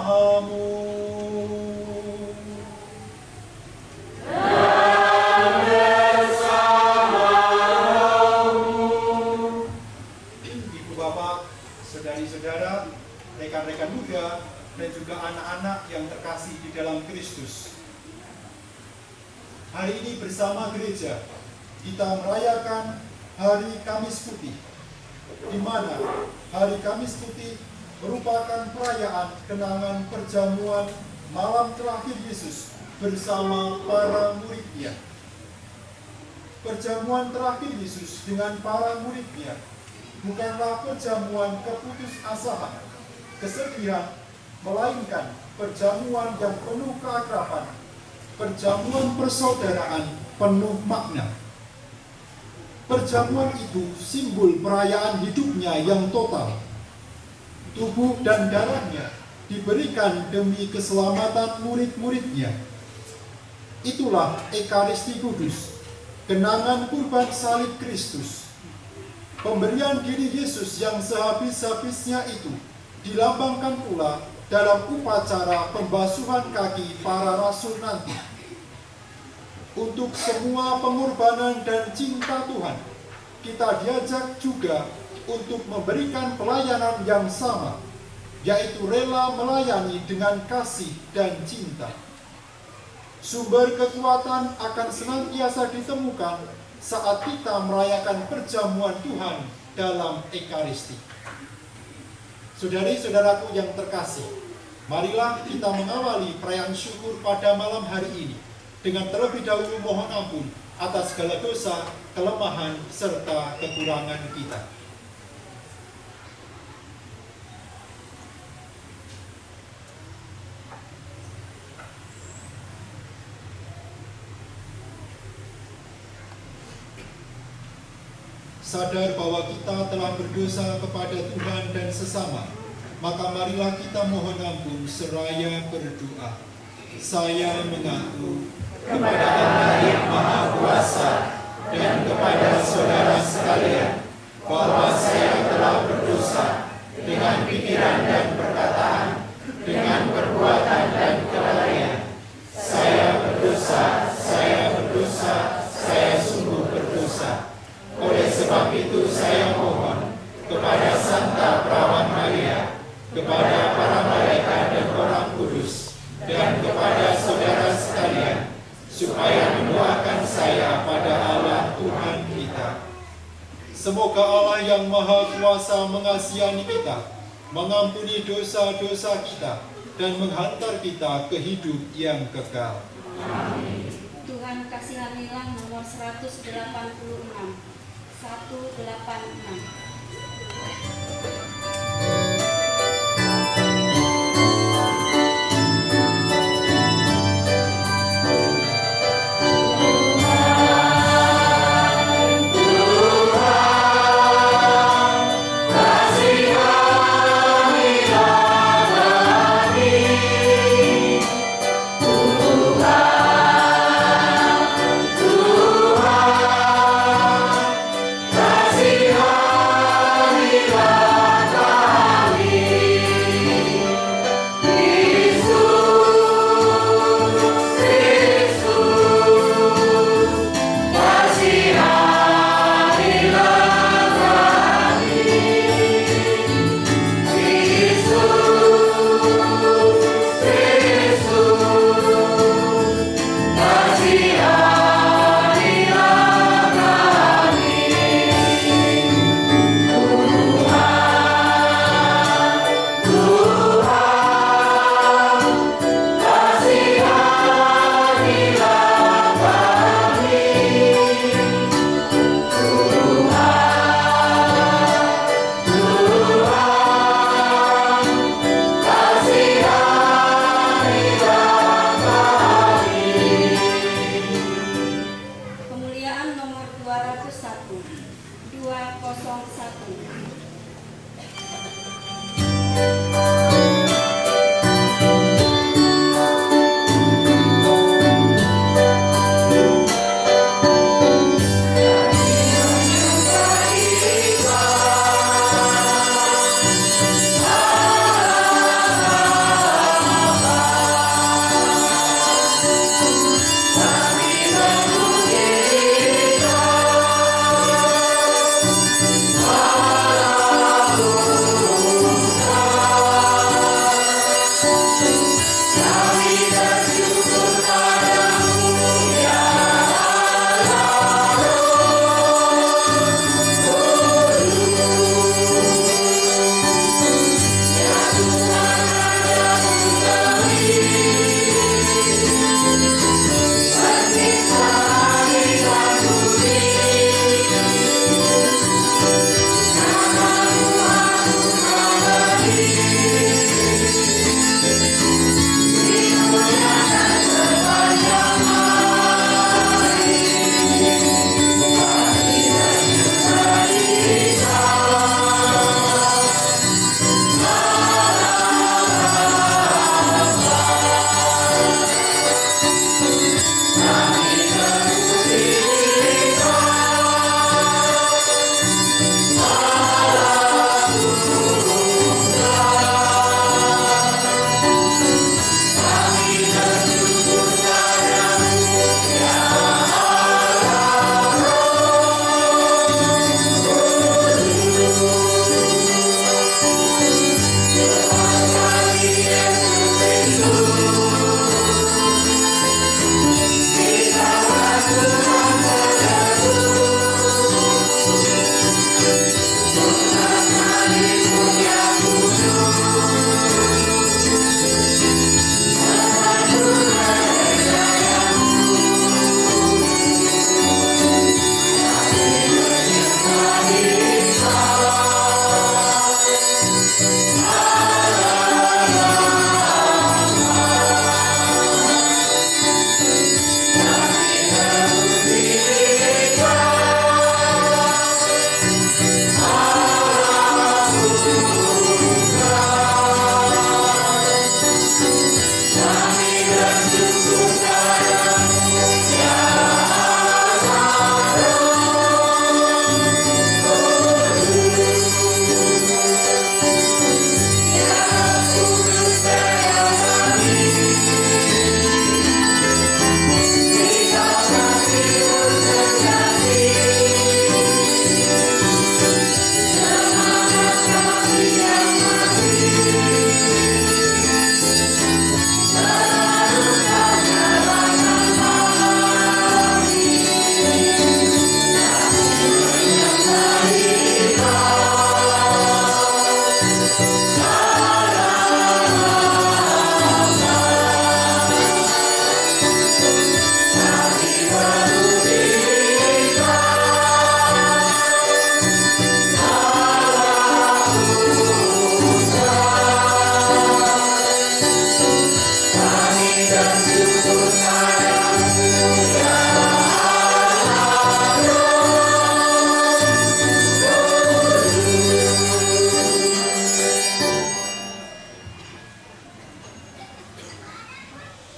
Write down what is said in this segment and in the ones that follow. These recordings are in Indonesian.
bersamamu. Ibu bapak, saudari-saudara, rekan-rekan muda, dan juga anak-anak yang terkasih di dalam Kristus. Hari ini bersama gereja, kita merayakan Hari Kamis Putih, di mana Hari Kamis Putih merupakan perayaan kenangan perjamuan malam terakhir Yesus bersama para muridnya. Perjamuan terakhir Yesus dengan para muridnya bukanlah perjamuan keputusasaan, kesedihan, melainkan perjamuan yang penuh keakraban, perjamuan persaudaraan penuh makna. Perjamuan itu simbol perayaan hidupnya yang total. Tubuh dan darahnya diberikan demi keselamatan murid-muridnya. Itulah Ekaristi Kudus, kenangan kurban salib Kristus. Pemberian diri Yesus yang sehabis-habisnya itu dilambangkan pula dalam upacara pembasuhan kaki para rasul nanti. Untuk semua pengorbanan dan cinta Tuhan, kita diajak juga untuk memberikan pelayanan yang sama, yaitu rela melayani dengan kasih dan cinta. Sumber kekuatan akan senantiasa ditemukan saat kita merayakan perjamuan Tuhan dalam Ekaristi. Saudari-saudaraku yang terkasih, marilah kita mengawali perayaan syukur pada malam hari ini dengan terlebih dahulu mohon ampun atas segala dosa, kelemahan, serta kekurangan kita. Sadar bahwa kita telah berdosa kepada Tuhan dan sesama, maka marilah kita mohon ampun seraya berdoa. Saya mengaku kepada Allah yang Maha Kuasa dan kepada saudara sekalian bahwa saya telah berdosa dengan pikiran dan perkataan, dengan perbuatan dan kelalaian. Saya berdosa, saya sungguh berdosa. Oleh sebab itu saya mohon kepada Santa Perawan Maria, kepada para malaikat dan orang kudus, dan kepada saudara sekalian, supaya mendoakan saya pada Allah Tuhan kita. Semoga Allah yang Maha Kuasa mengasihi kita, mengampuni dosa-dosa kita, dan menghantar kita ke hidup yang kekal. Amin. Tuhan kasihanilah nomor 186. 186. Kasihanilah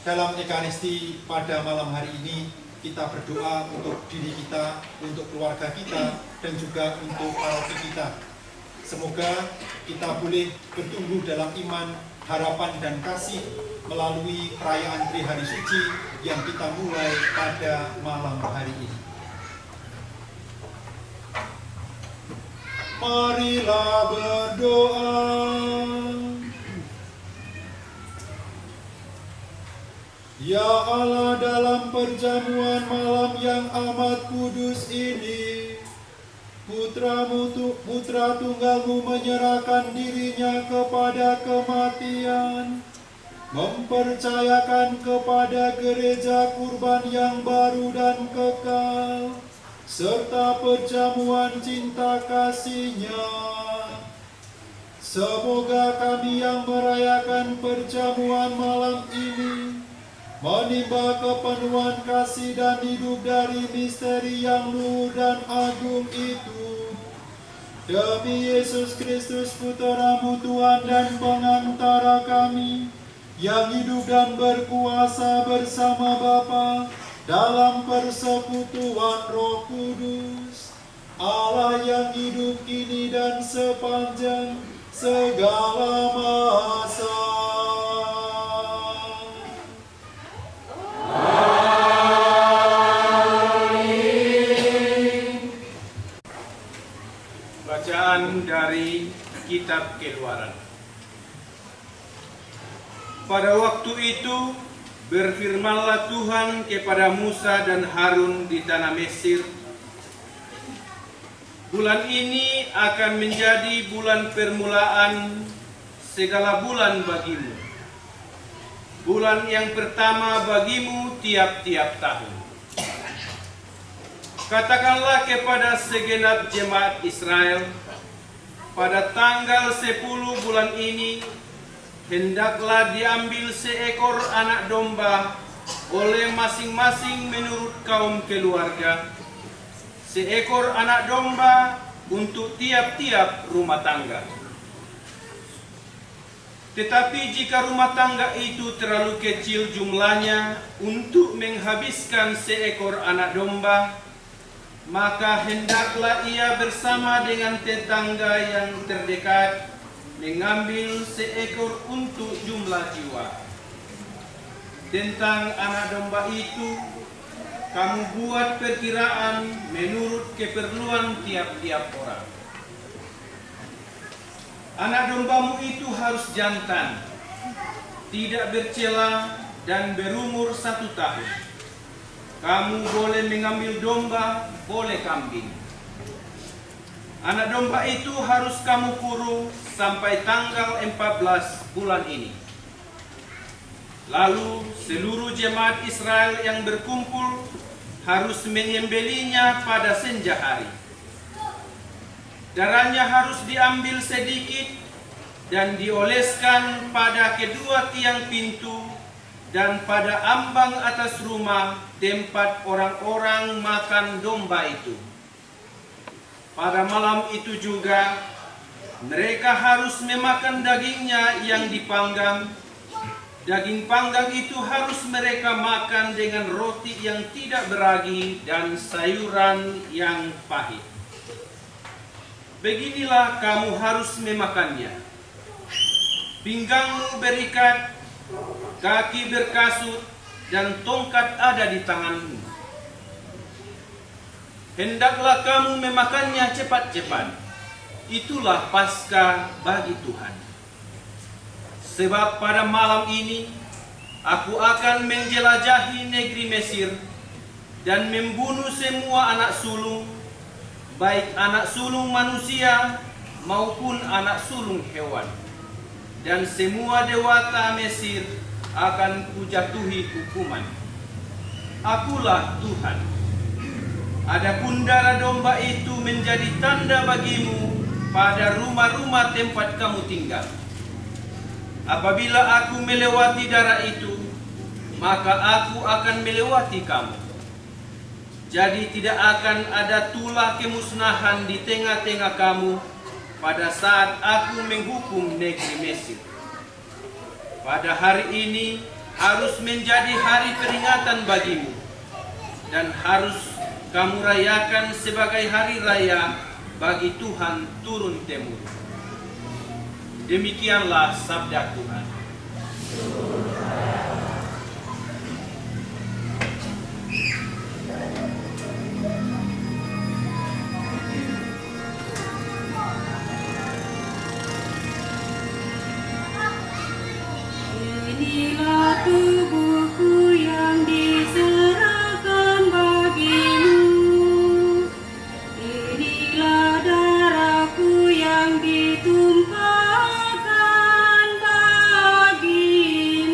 Dalam Ekaristi pada malam hari ini, kita berdoa untuk diri kita, untuk keluarga kita, dan juga untuk paroki kita. Semoga kita boleh bertumbuh dalam iman, harapan, dan kasih melalui perayaan Trihari Suci yang kita mulai pada malam hari ini. Marilah berdoa. Ya Allah, dalam perjamuan malam yang amat kudus ini, Putra Tunggal-Mu menyerahkan dirinya kepada kematian, mempercayakan kepada gereja kurban yang baru dan kekal, serta perjamuan cinta kasih-Nya. Semoga kami yang merayakan perjamuan malam ini menimba kepenuhan kasih dan hidup dari misteri yang luhur dan agung itu. Demi Yesus Kristus, Putra-Mu Tuhan dan pengantara kami, yang hidup dan berkuasa bersama Bapa dalam persekutuan Roh Kudus, Allah yang hidup kini dan sepanjang segala masa. Bacaan dari Kitab Keluaran. Pada waktu itu berfirmanlah Tuhan kepada Musa dan Harun di tanah Mesir, bulan ini akan menjadi bulan permulaan segala bulan bagimu. Bulan yang pertama bagimu tiap-tiap tahun. Katakanlah kepada segenap jemaat Israel, pada tanggal 10 bulan ini, hendaklah diambil seekor anak domba oleh masing-masing menurut kaum keluarga, seekor anak domba untuk tiap-tiap rumah tangga. Tetapi jika rumah tangga itu terlalu kecil jumlahnya untuk menghabiskan seekor anak domba, maka hendaklah ia bersama dengan tetangga yang terdekat mengambil seekor untuk jumlah jiwa. Tentang anak domba itu, kamu buat perkiraan menurut keperluan tiap-tiap orang. Anak dombamu itu harus jantan, tidak bercela dan berumur 1 tahun. Kamu boleh mengambil domba, boleh kambing. Anak domba itu harus kamu kurung sampai tanggal 14 bulan ini. Lalu seluruh jemaat Israel yang berkumpul harus menyembelinya pada senja hari. Darahnya harus diambil sedikit dan dioleskan pada kedua tiang pintu dan pada ambang atas rumah tempat orang-orang makan domba itu. Pada malam itu juga mereka harus memakan dagingnya yang dipanggang. Daging panggang itu harus mereka makan dengan roti yang tidak beragi dan sayuran yang pahit. Beginilah kamu harus memakannya. Pinggangmu berikat, kaki berkasut, dan tongkat ada di tanganmu. Hendaklah kamu memakannya cepat-cepat. Itulah Paskah bagi Tuhan. Sebab pada malam ini aku akan menjelajahi negeri Mesir dan membunuh semua anak sulung, baik anak sulung manusia maupun anak sulung hewan. Dan semua dewata Mesir akan kujatuhi hukuman. Akulah Tuhan. Adapun darah domba itu menjadi tanda bagimu pada rumah-rumah tempat kamu tinggal. Apabila aku melewati darah itu, maka aku akan melewati kamu. Jadi tidak akan ada tulah kemusnahan di tengah-tengah kamu pada saat aku menghukum negeri Mesir. Pada hari ini harus menjadi hari peringatan bagimu, dan harus kamu rayakan sebagai hari raya bagi Tuhan turun-temurun. Demikianlah sabda Tuhan. Inilah tubuhku yang diserahkan bagimu. Inilah darahku yang ditumpahkan bagimu.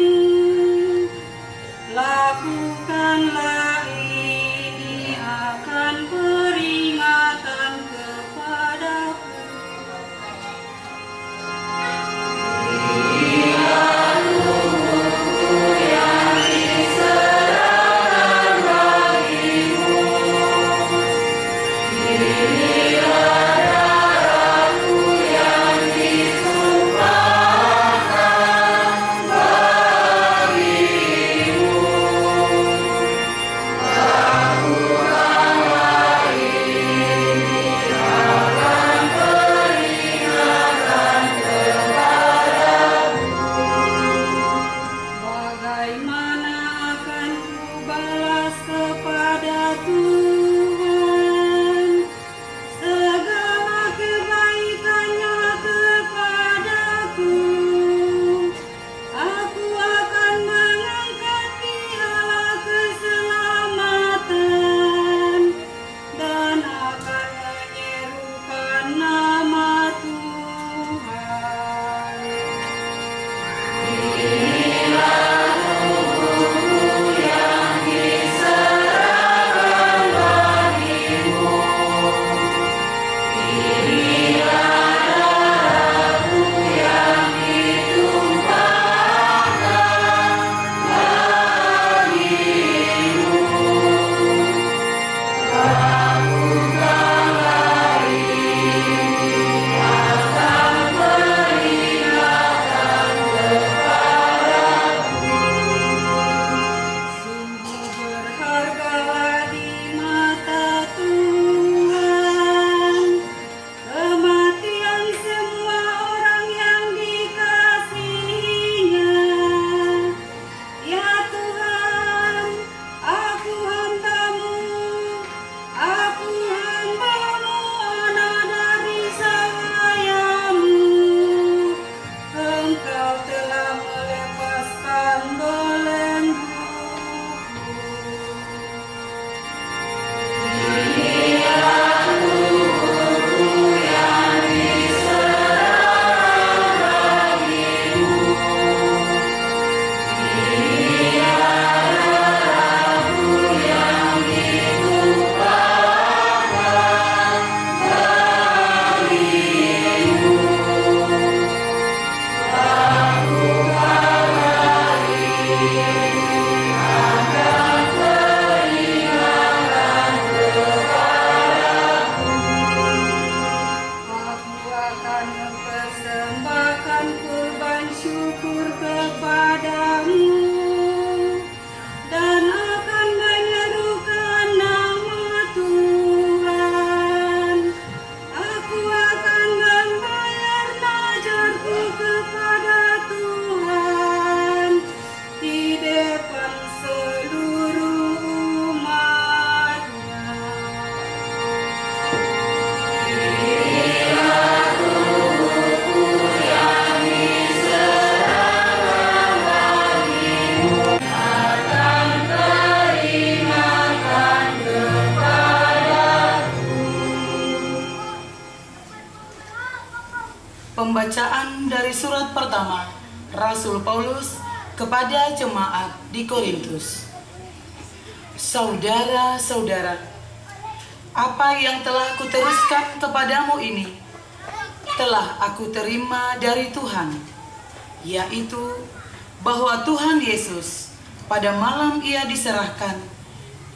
Pembacaan dari surat pertama Rasul Paulus kepada jemaat di Korintus. Saudara-saudara, apa yang telah kuteruskan kepadamu ini telah aku terima dari Tuhan, yaitu bahwa Tuhan Yesus pada malam ia diserahkan,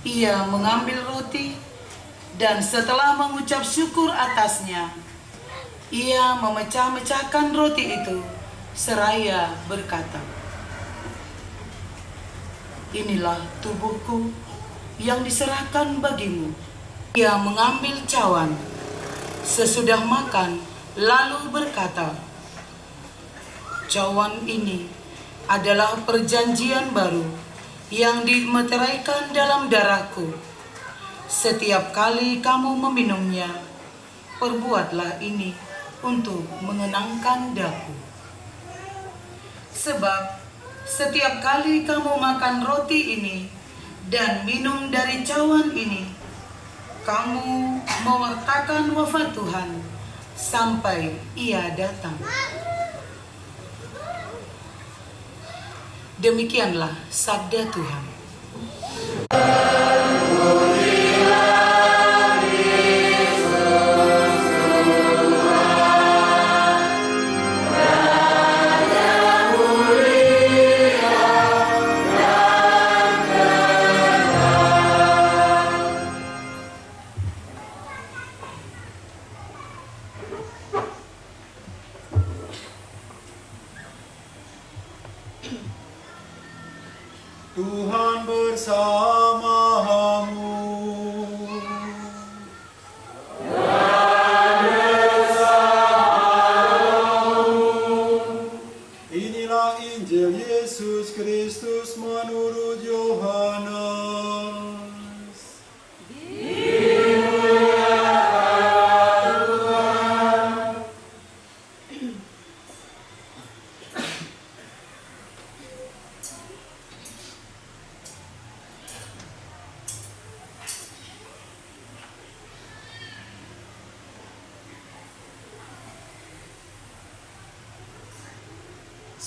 ia mengambil roti dan setelah mengucap syukur atasnya, ia memecah-mecahkan roti itu seraya berkata, "Inilah tubuhku yang diserahkan bagimu." Ia mengambil cawan sesudah makan lalu berkata, "Cawan ini adalah perjanjian baru yang dimeteraikan dalam darahku. Setiap kali kamu meminumnya, perbuatlah ini untuk mengenangkan daku. Sebab setiap kali kamu makan roti ini dan minum dari cawan ini, kamu mewartakan wafat Tuhan sampai ia datang." Demikianlah sabda Tuhan. Tuhan bersamamu. Inilah Injil Yesus Kristus menurut Yohanes.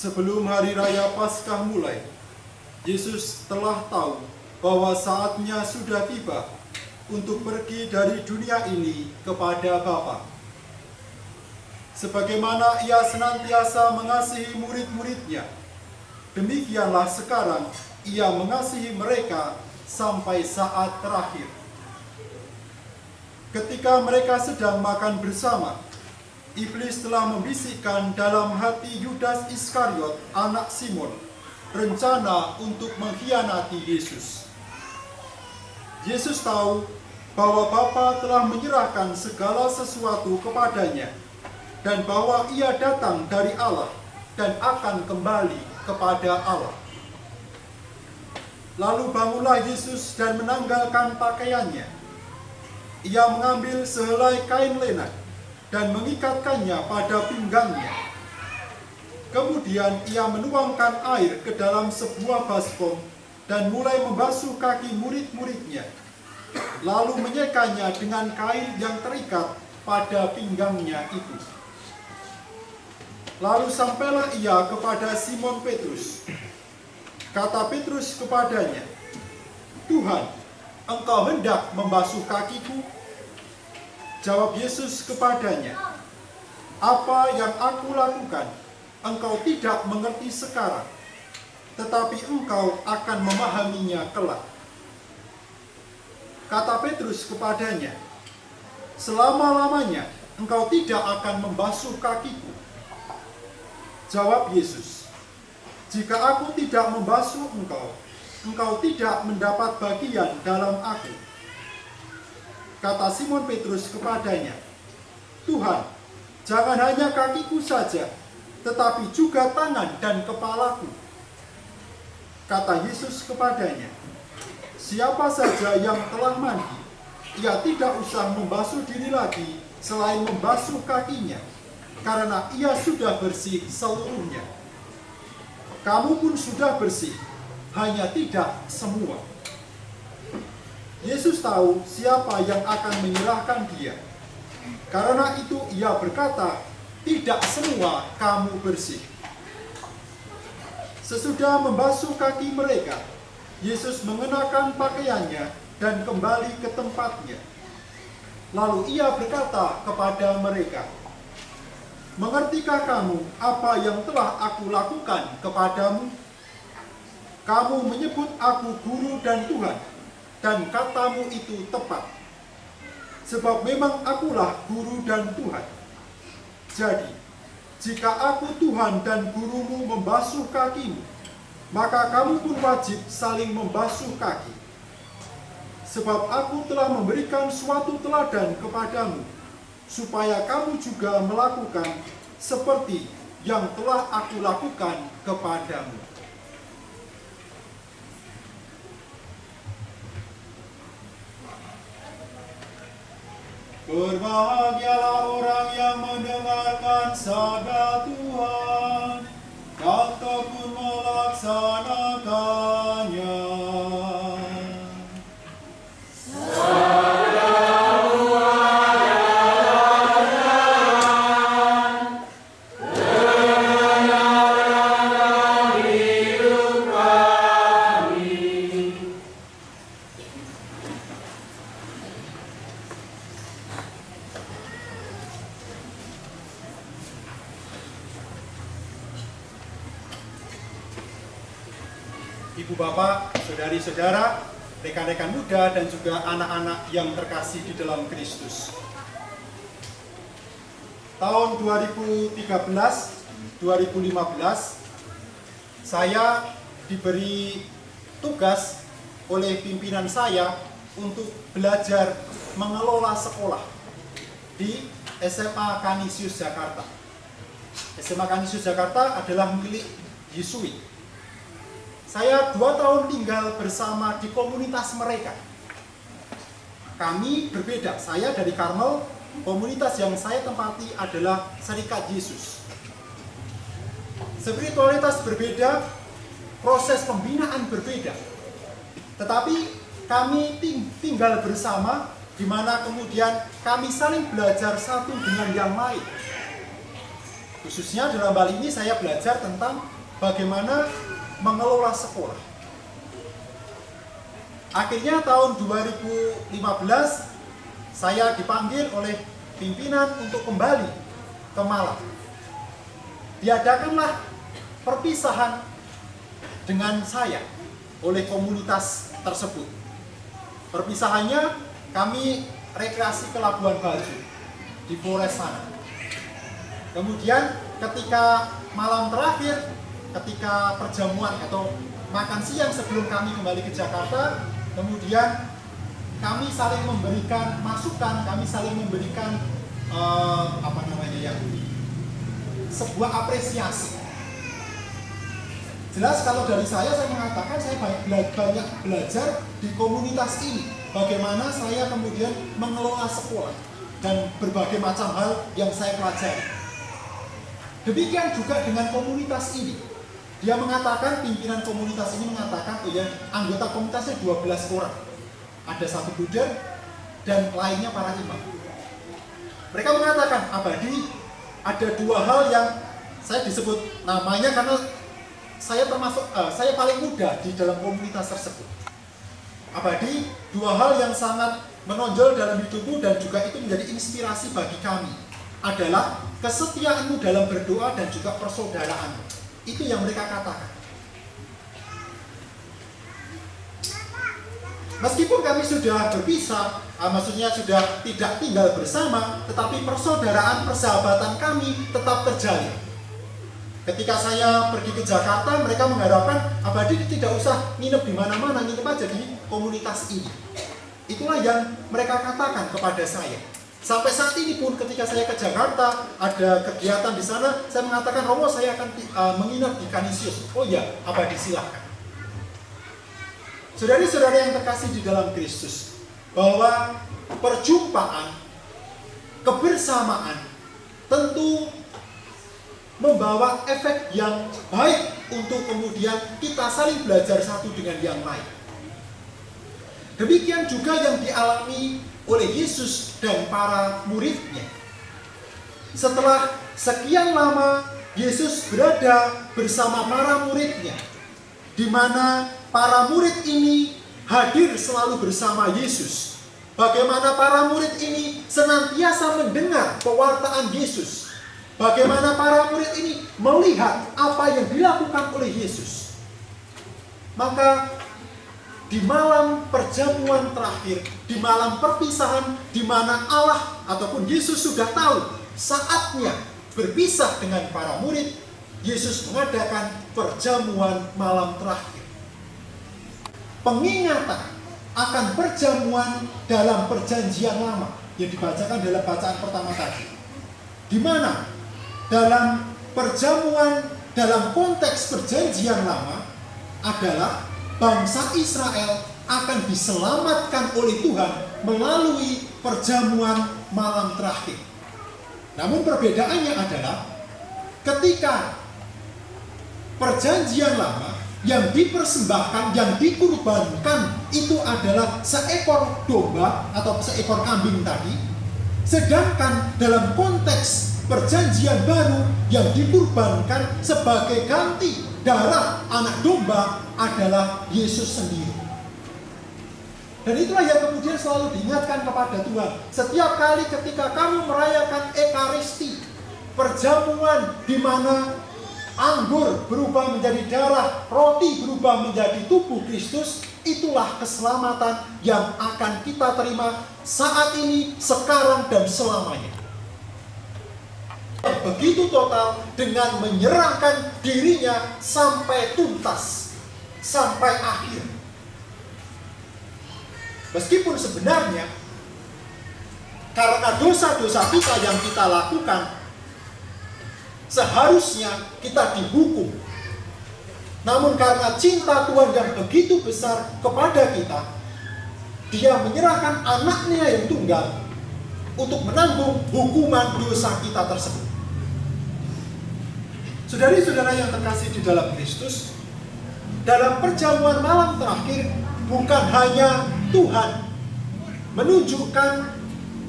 Sebelum hari raya Paskah mulai, Yesus telah tahu bahwa saatnya sudah tiba untuk pergi dari dunia ini kepada Bapa. Sebagaimana ia senantiasa mengasihi murid-muridnya, demikianlah sekarang ia mengasihi mereka sampai saat terakhir. Ketika mereka sedang makan bersama, Iblis telah membisikkan dalam hati Yudas Iskariot, anak Simon, rencana untuk mengkhianati Yesus. Yesus tahu bahwa Bapa telah menyerahkan segala sesuatu kepadanya dan bahwa ia datang dari Allah dan akan kembali kepada Allah. Lalu bangunlah Yesus dan menanggalkan pakaiannya. Ia mengambil sehelai kain lenan dan mengikatkannya pada pinggangnya. Kemudian ia menuangkan air ke dalam sebuah baskom dan mulai membasuh kaki murid-muridnya, lalu menyekanya dengan kain yang terikat pada pinggangnya itu. Lalu sampailah ia kepada Simon Petrus. Kata Petrus kepadanya, "Tuhan, engkau hendak membasuh kakiku?" Jawab Yesus kepadanya, "Apa yang aku lakukan, engkau tidak mengerti sekarang, tetapi engkau akan memahaminya kelak." Kata Petrus kepadanya, "Selama-lamanya engkau tidak akan membasuh kakiku." Jawab Yesus, "Jika aku tidak membasuh engkau, engkau tidak mendapat bagian dalam aku." Kata Simon Petrus kepadanya, "Tuhan, jangan hanya kakiku saja, tetapi juga tangan dan kepalaku." Kata Yesus kepadanya, "Siapa saja yang telah mandi, ia tidak usah membasuh diri lagi selain membasuh kakinya, karena ia sudah bersih seluruhnya. Kamu pun sudah bersih, hanya tidak semua." Yesus tahu siapa yang akan menyerahkan dia. Karena itu ia berkata tidak semua kamu bersih. Sesudah membasuh kaki mereka, Yesus mengenakan pakaiannya dan kembali ke tempatnya. Lalu ia berkata kepada mereka, "Mengertikah kamu apa yang telah aku lakukan kepadamu? Kamu menyebut aku guru dan Tuhan, dan katamu itu tepat. Sebab memang akulah guru dan Tuhan. Jadi, jika aku Tuhan dan gurumu membasuh kakimu, maka kamu pun wajib saling membasuh kaki. Sebab aku telah memberikan suatu teladan kepadamu, supaya kamu juga melakukan seperti yang telah aku lakukan kepadamu." Berbahagialah orang yang mendengarkan sabda Tuhan dan tekun melaksanakannya. Ibu bapak, saudari-saudara, rekan-rekan muda, dan juga anak-anak yang terkasih di dalam Kristus. Tahun 2013-2015, saya diberi tugas oleh pimpinan saya untuk belajar mengelola sekolah di SMA Canisius Jakarta. SMA Canisius Jakarta adalah milik Yesuit. Saya 2 tahun tinggal bersama di komunitas mereka. Kami berbeda, saya dari Karmel, komunitas yang saya tempati adalah Serikat Yesus. Spiritualitas berbeda, proses pembinaan berbeda. Tetapi kami tinggal bersama, di mana kemudian kami saling belajar satu dengan yang lain. Khususnya dalam hal ini saya belajar tentang bagaimana mengelola sekolah. Akhirnya tahun 2015 saya dipanggil oleh pimpinan untuk kembali ke Malang. Diadakanlah perpisahan dengan saya oleh komunitas tersebut. Perpisahannya kami rekreasi ke Labuan Bajo di Flores sana. Kemudian ketika malam terakhir, ketika perjamuan atau makan siang sebelum kami kembali ke Jakarta, kemudian kami saling memberikan masukan, kami saling memberikan sebuah apresiasi. Jelas kalau dari saya mengatakan saya banyak belajar di komunitas ini, bagaimana saya kemudian mengelola sekolah dan berbagai macam hal yang saya pelajari. Demikian juga dengan komunitas ini. Dia mengatakan, pimpinan komunitas ini mengatakan, anggota komunitasnya 12 orang. Ada 1 buder dan lainnya para imam. Mereka mengatakan, Abadi, ada 2 hal yang saya disebut namanya karena saya paling muda di dalam komunitas tersebut. Abadi, 2 hal yang sangat menonjol dalam hidupmu dan juga itu menjadi inspirasi bagi kami adalah kesetiaanmu dalam berdoa dan juga persaudaraanmu. Itu yang mereka katakan. Meskipun kami sudah berpisah, maksudnya sudah tidak tinggal bersama, tetapi persaudaraan, persahabatan kami tetap terjalin. Ketika saya pergi ke Jakarta, mereka mengharapkan Abadi tidak usah nginep di mana-mana, nginep aja di komunitas ini. Itulah yang mereka katakan kepada saya. Sampai saat ini pun ketika saya ke Jakarta, ada kegiatan di sana, saya mengatakan, Romo saya akan menginap di Canisius. Oh ya, Abadi silakan. Saudari-saudari yang terkasih di dalam Kristus, bahwa perjumpaan, kebersamaan, tentu membawa efek yang baik untuk kemudian kita saling belajar satu dengan yang lain. Demikian juga yang dialami oleh Yesus dan para muridnya. Setelah sekian lama Yesus berada bersama para muridnya, di mana para murid ini hadir selalu bersama Yesus. Bagaimana para murid ini senantiasa mendengar pewartaan Yesus. Bagaimana para murid ini melihat apa yang dilakukan oleh Yesus. Maka di malam perjamuan terakhir, di malam perpisahan, di mana Allah ataupun Yesus sudah tahu saatnya berpisah dengan para murid, Yesus mengadakan perjamuan malam terakhir. Pengingatan akan perjamuan dalam perjanjian lama yang dibacakan dalam bacaan pertama tadi, di mana dalam perjamuan dalam konteks perjanjian lama adalah bangsa Israel akan diselamatkan oleh Tuhan melalui perjamuan malam terakhir. Namun perbedaannya adalah ketika perjanjian lama yang dipersembahkan, yang dikurbankan itu adalah seekor domba atau seekor kambing tadi. Sedangkan dalam konteks perjanjian baru yang dikurbankan sebagai ganti darah anak domba adalah Yesus sendiri. Dan itulah yang kemudian selalu diingatkan kepada Tuhan. Setiap kali ketika kamu merayakan Ekaristi, perjamuan di mana anggur berubah menjadi darah, roti berubah menjadi tubuh Kristus, itulah keselamatan yang akan kita terima saat ini, sekarang, dan selamanya. Begitu total dengan menyerahkan dirinya sampai tuntas, sampai akhir. Meskipun sebenarnya karena dosa-dosa kita yang kita lakukan, seharusnya kita dihukum. Namun karena cinta Tuhan yang begitu besar kepada kita, Dia menyerahkan anaknya yang tunggal untuk menanggung hukuman dosa kita tersebut. Saudari-saudara yang terkasih di dalam Kristus, dalam perjamuan malam terakhir bukan hanya Tuhan menunjukkan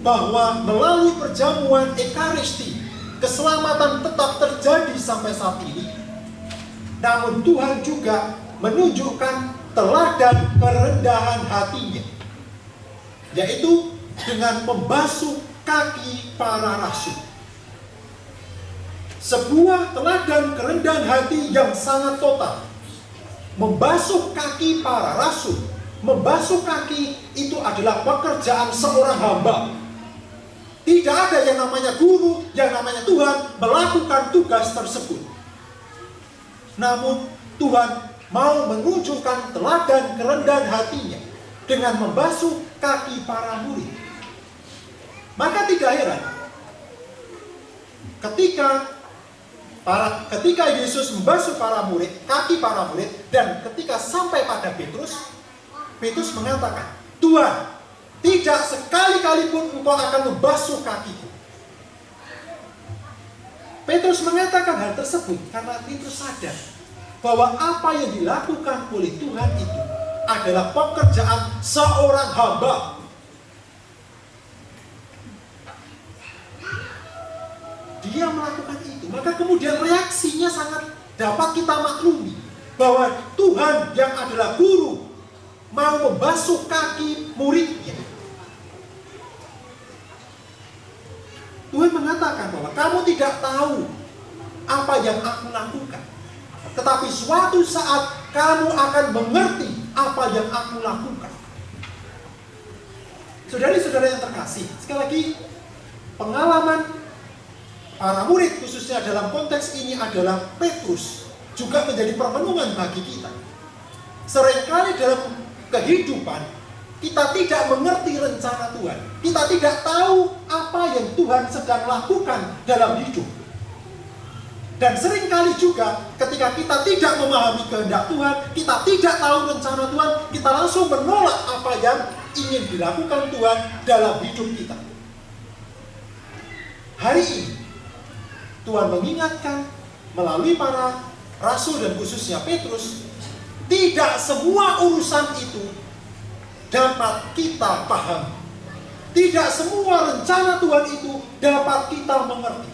bahwa melalui perjamuan Ekaristi keselamatan tetap terjadi sampai saat ini, namun Tuhan juga menunjukkan teladan kerendahan hatinya, yaitu dengan membasuh kaki para rasul. Sebuah teladan kerendahan hati yang sangat total. Membasuh kaki para rasul, membasuh kaki itu adalah pekerjaan seorang hamba. Tidak ada yang namanya guru, yang namanya Tuhan melakukan tugas tersebut. Namun Tuhan mau menunjukkan teladan kerendahan hatinya dengan membasuh kaki para murid. Maka tidak heran ketika Yesus membasuh para murid, kaki para murid, dan ketika sampai pada Petrus mengatakan, Tuhan, tidak sekali-kali pun engkau akan membasuh kakiku. Petrus mengatakan hal tersebut karena Petrus sadar bahwa apa yang dilakukan oleh Tuhan itu adalah pekerjaan seorang hamba. Dia melakukan itu, maka kemudian reaksinya sangat dapat kita maklumi bahwa Tuhan yang adalah guru mau membasuh kaki muridnya. Tuhan mengatakan bahwa kamu tidak tahu apa yang aku lakukan, tetapi suatu saat kamu akan mengerti apa yang aku lakukan. Saudari-saudara yang terkasih, sekali lagi pengalaman para murid khususnya dalam konteks ini adalah Petrus juga menjadi permenungan bagi kita. Seringkali dalam kehidupan kita tidak mengerti rencana Tuhan. Kita tidak tahu apa yang Tuhan sedang lakukan dalam hidup. Dan seringkali juga ketika kita tidak memahami kehendak Tuhan, kita tidak tahu rencana Tuhan, kita langsung menolak apa yang ingin dilakukan Tuhan dalam hidup kita. Hari ini Tuhan mengingatkan melalui para rasul dan khususnya Petrus, tidak semua urusan itu dapat kita pahami. Tidak semua rencana Tuhan itu dapat kita mengerti.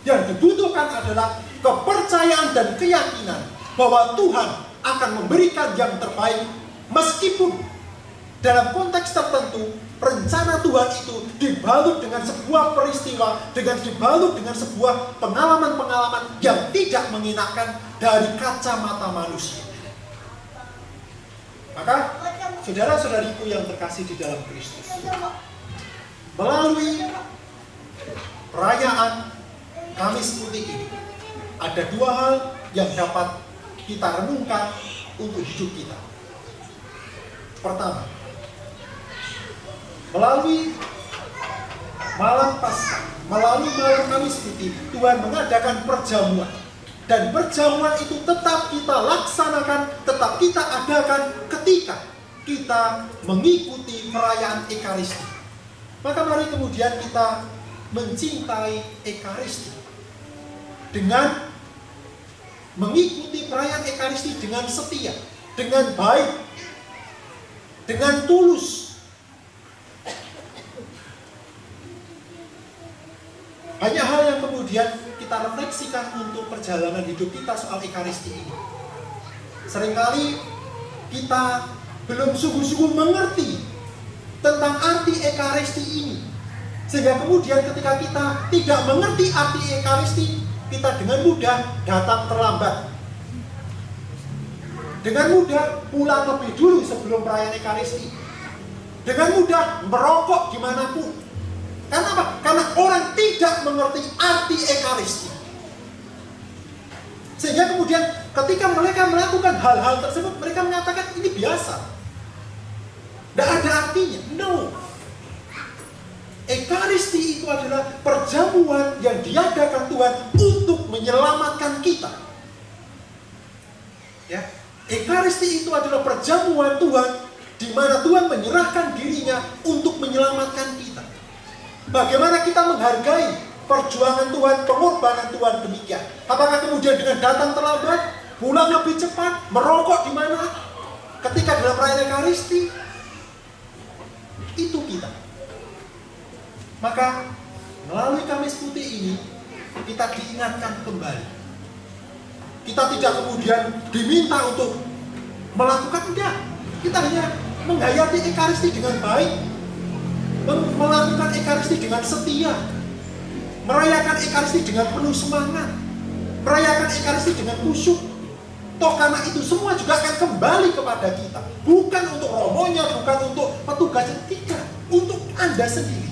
Yang dibutuhkan adalah kepercayaan dan keyakinan bahwa Tuhan akan memberikan yang terbaik, meskipun dalam konteks tertentu rencana Tuhan itu dibalut dengan sebuah peristiwa, dibalut dengan sebuah pengalaman-pengalaman yang tidak mengenakan dari kacamata manusia. Maka saudara-saudariku yang terkasih di dalam Kristus, melalui perayaan Kamis Putih ini, ada dua hal yang dapat kita renungkan untuk hidup kita. Pertama, melalui malam Paskah, melalui malam Kamis Putih, Tuhan mengadakan perjamuan. Dan perjamuan itu tetap kita laksanakan, tetap kita adakan ketika kita mengikuti perayaan Ekaristi. Maka mari kemudian kita mencintai Ekaristi dengan mengikuti perayaan Ekaristi dengan setia, dengan baik, dengan tulus. Banyak hal yang kemudian kita refleksikan untuk perjalanan hidup kita soal Ekaristi ini. Seringkali kita belum sungguh-sungguh mengerti tentang arti Ekaristi ini. Sehingga kemudian ketika kita tidak mengerti arti Ekaristi, kita dengan mudah datang terlambat. Dengan mudah pulang lebih dulu sebelum perayaan Ekaristi. Dengan mudah merokok dimanapun. Karena apa? Karena orang tidak mengerti arti Ekaristi. Sehingga kemudian ketika mereka melakukan hal-hal tersebut, mereka mengatakan ini biasa. Tidak ada artinya. No. Ekaristi itu adalah perjamuan yang diadakan Tuhan untuk menyelamatkan kita. Ya. Ekaristi itu adalah perjamuan Tuhan di mana Tuhan menyerahkan dirinya untuk menyelamatkan kita. Bagaimana kita menghargai perjuangan Tuhan, pengorbanan Tuhan demikian? Apakah kemudian dengan datang terlambat, pulang lebih cepat, merokok di mana? Ketika dalam perayaan Ekaristi, itu kita. Maka melalui Kamis Putih ini kita diingatkan kembali. Kita tidak kemudian diminta untuk melakukan, enggak. Kita hanya menghayati Ekaristi dengan baik, melakukan Ekaristi dengan setia, merayakan Ekaristi dengan penuh semangat, merayakan Ekaristi dengan khusyuk. Toh karena itu semua juga akan kembali kepada kita. Bukan untuk romonya, bukan untuk petugasnya, tidak. Untuk Anda sendiri.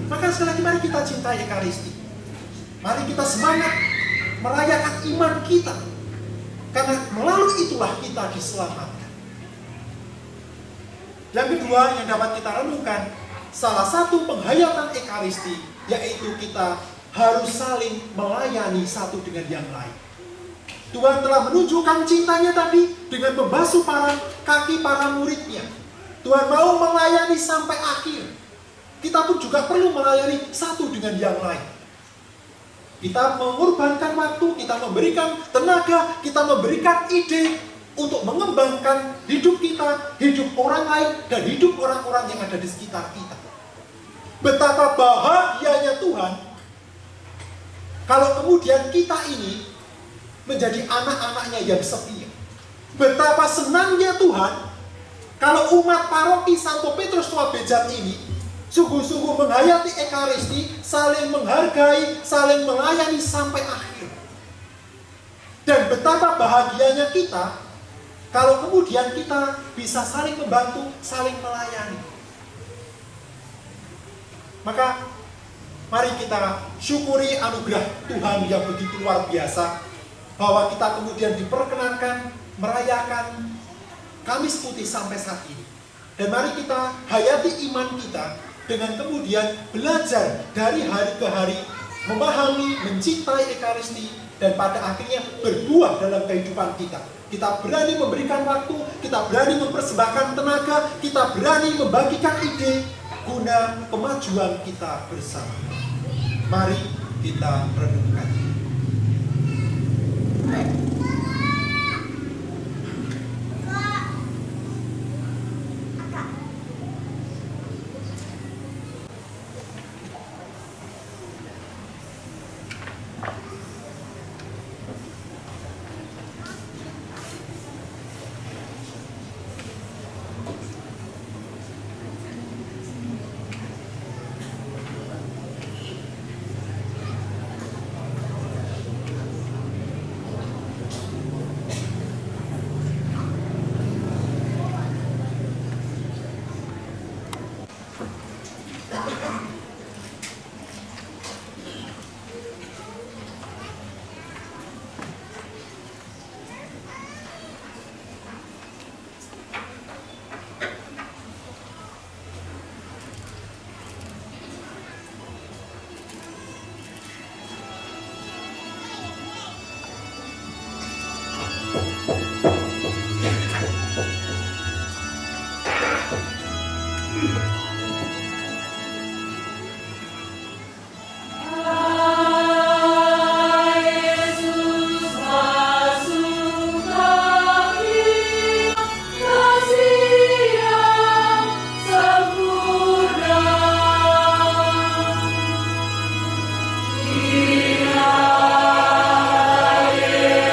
Maka sekali lagi mari kita cintai Ekaristi. Mari kita semangat merayakan iman kita. Karena melalui itulah kita diselamatkan. Yang kedua yang dapat kita renungkan, salah satu penghayatan Ekaristi yaitu kita harus saling melayani satu dengan yang lain. Tuhan telah menunjukkan cintanya tadi dengan membasuh kaki para muridnya. Tuhan mau melayani sampai akhir. Kita pun juga perlu melayani satu dengan yang lain. Kita mengorbankan waktu, kita memberikan tenaga, kita memberikan ide untuk mengembangkan hidup kita, hidup orang lain, dan hidup orang-orang yang ada di sekitar kita. Betapa bahagianya Tuhan kalau kemudian kita ini menjadi anak-anaknya yang setia. Betapa senangnya Tuhan kalau umat paroki Santo Petrus Tua Bejat ini sungguh-sungguh menghayati Ekaristi, saling menghargai, saling melayani sampai akhir. Dan betapa bahagianya kita kalau kemudian kita bisa saling membantu, saling melayani. Maka mari kita syukuri anugerah Tuhan yang begitu luar biasa, bahwa kita kemudian diperkenankan merayakan Kamis Putih sampai saat ini. Dan mari kita hayati iman kita dengan kemudian belajar dari hari ke hari, memahami, mencintai Ekaristi, dan pada akhirnya berbuah dalam kehidupan kita. Kita berani memberikan waktu, kita berani mempersembahkan tenaga, kita berani membagikan ide guna kemajuan kita bersama. Mari kita renungkan.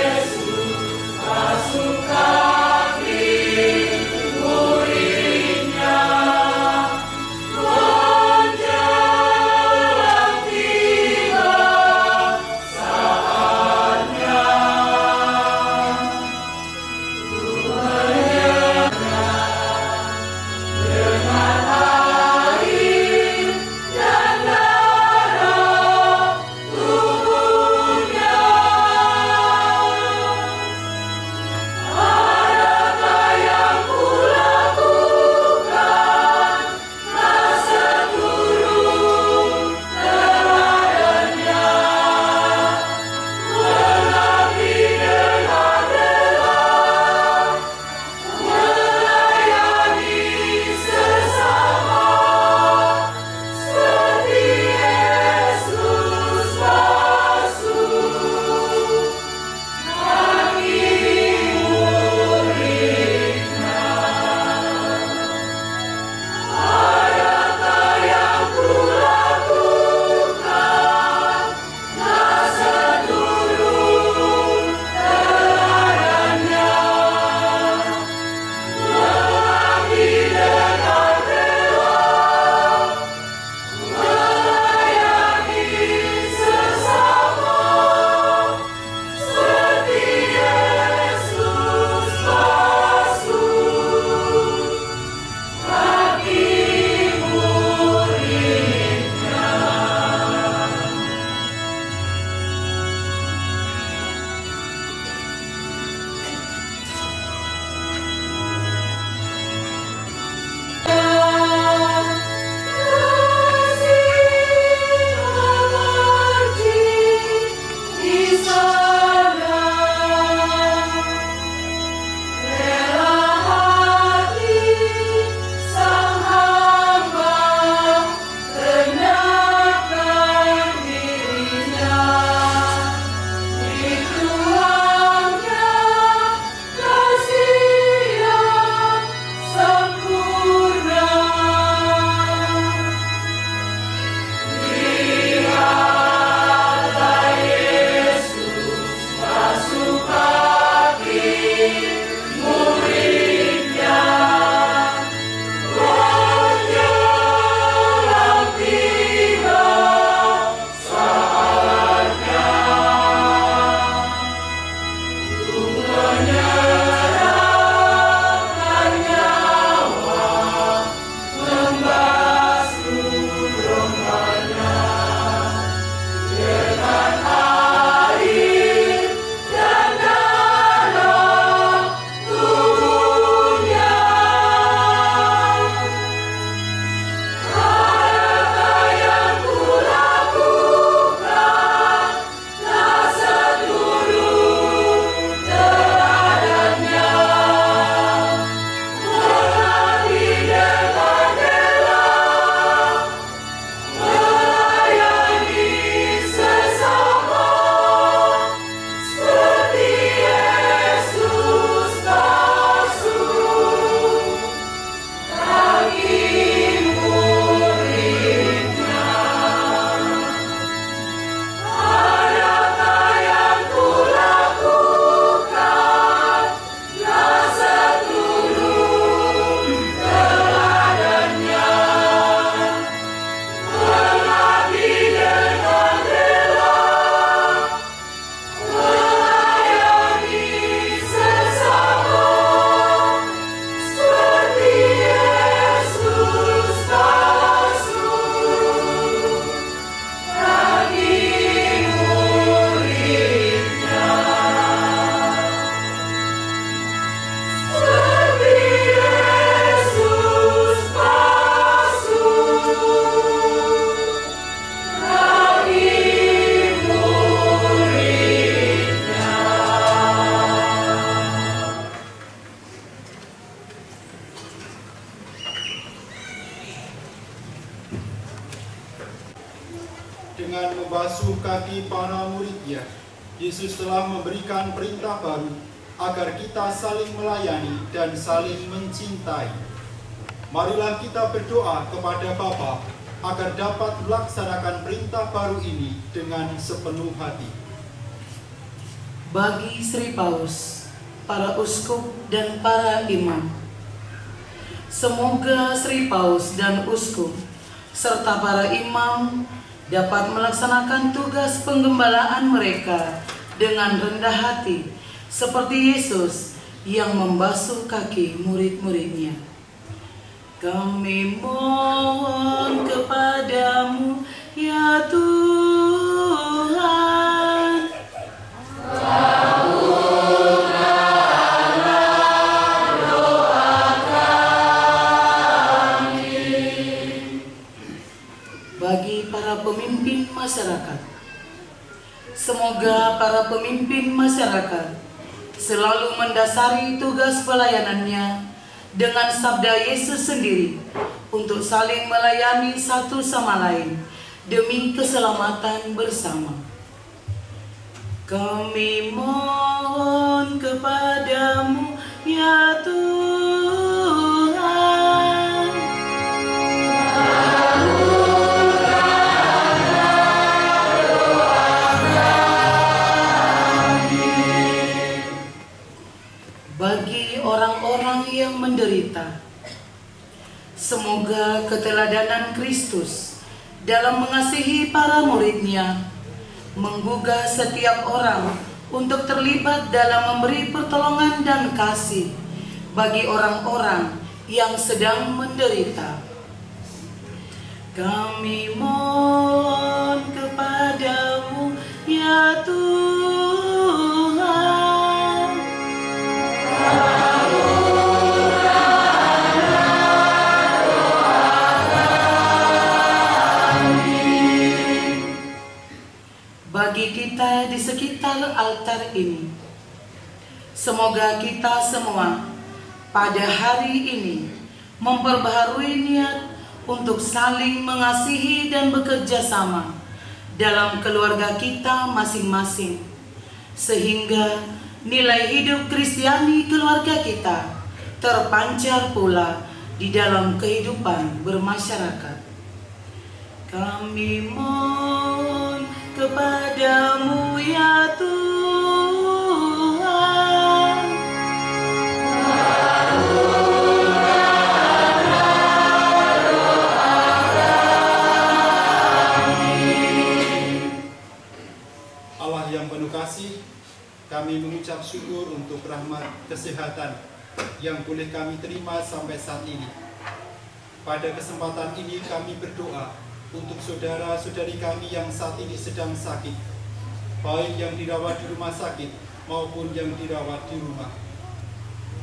Yesus, membasuh kaki para murid-Nya, Yesus telah memberikan perintah baru agar kita saling melayani dan saling mencintai. Marilah kita berdoa kepada Bapa agar dapat melaksanakan perintah baru ini dengan sepenuh hati. Bagi Sri Paus, para uskup dan para imam, semoga Sri Paus dan uskup serta para imam dapat melaksanakan tugas penggembalaan mereka dengan rendah hati seperti Yesus yang membasuh kaki murid-muridnya. Kami mohon kepadamu, ya Tuhan. Bagi para pemimpin masyarakat, semoga para pemimpin masyarakat selalu mendasari tugas pelayanannya dengan sabda Yesus sendiri untuk saling melayani satu sama lain demi keselamatan bersama. Kami mohon kepadamu, ya Tuhan. Bagi orang-orang yang menderita, semoga keteladanan Kristus dalam mengasihi para murid-Nya menggugah setiap orang untuk terlibat dalam memberi pertolongan dan kasih bagi orang-orang yang sedang menderita. Kami mohon kepadamu, ya Tuhan. Bagi kita di sekitar altar ini, semoga kita semua pada hari ini memperbaharui niat untuk saling mengasihi dan bekerja sama dalam keluarga kita masing-masing, sehingga nilai hidup Kristiani keluarga kita terpancar pula di dalam kehidupan bermasyarakat. Kami mohon kepadamu, ya Tuhan. Allah yang penuh kasih, kami mengucap syukur untuk rahmat kesehatan yang boleh kami terima sampai saat ini. Pada kesempatan ini kami berdoa untuk saudara-saudari kami yang saat ini sedang sakit, baik yang dirawat di rumah sakit maupun yang dirawat di rumah.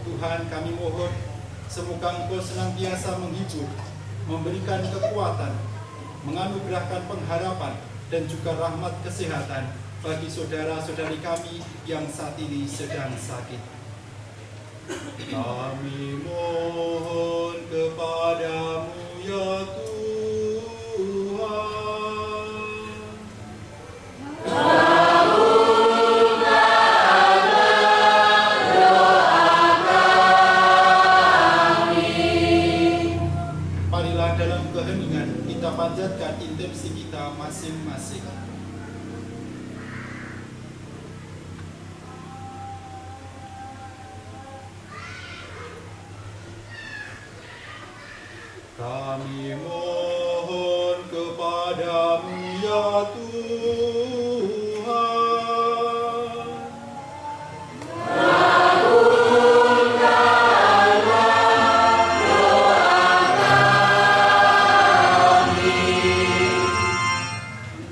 Tuhan, kami mohon semoga Engkau senantiasa menghibur, memberikan kekuatan, menganugerahkan pengharapan dan juga rahmat kesehatan bagi saudara-saudari kami yang saat ini sedang sakit. Kami mohon kepadamu, ya Tuhan. Marilah dalam keheningan kita panjatkan intensi kita masing-masing. Kami mohon kepadamu, ya Tuhan.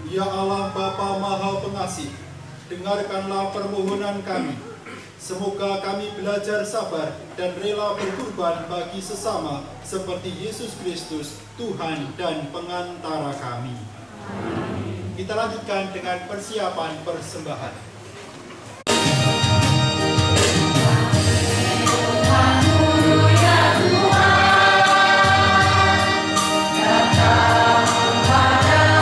Ya Allah Bapa Maha Pengasih, dengarkanlah permohonan kami. Semoga kami belajar sabar dan rela berkorban bagi sesama seperti Yesus Kristus, Tuhan dan pengantara kami. Kita lanjutkan dengan persiapan persembahan. Datang padamu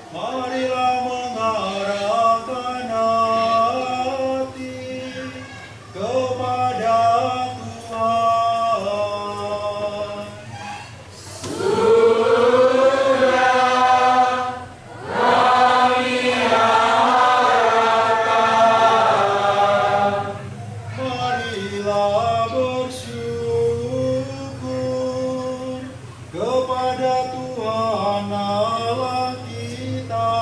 Marilah mengarahkan hati kepada Tuhan. Marilah bersyukur kepada Tuhan Allah kita.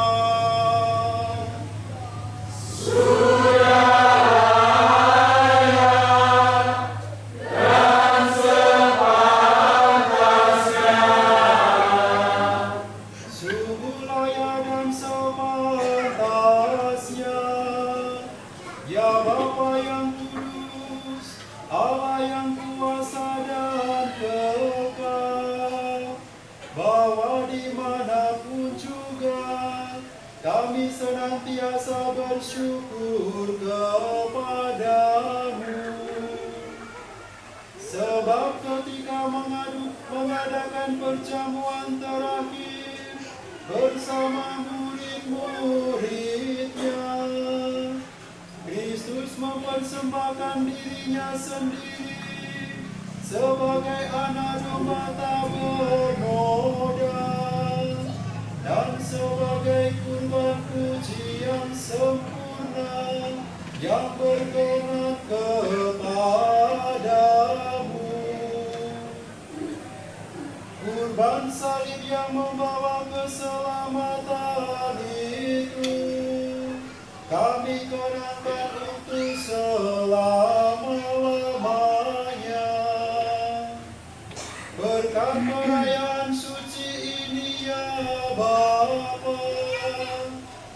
Sungguh layak dan sepantasnya, ya Bapa yang kudus, Allah yang kuasa dan kekal, bahwa dimanapun juga kami senantiasa bersyukur kepadamu. Sebab ketika mengadakan perjamuan terakhir bersama murid-muridnya, Kristus mempersembahkan dirinya sendiri sebagai anak domba tak bernoda dan sebagai kurban pujian sempurna yang berkenan kepadamu. Kurban salib yang membawa keselamatan itu kami kenangkan untuk selama-lamanya. Berkat perayaan suci ini Bapa.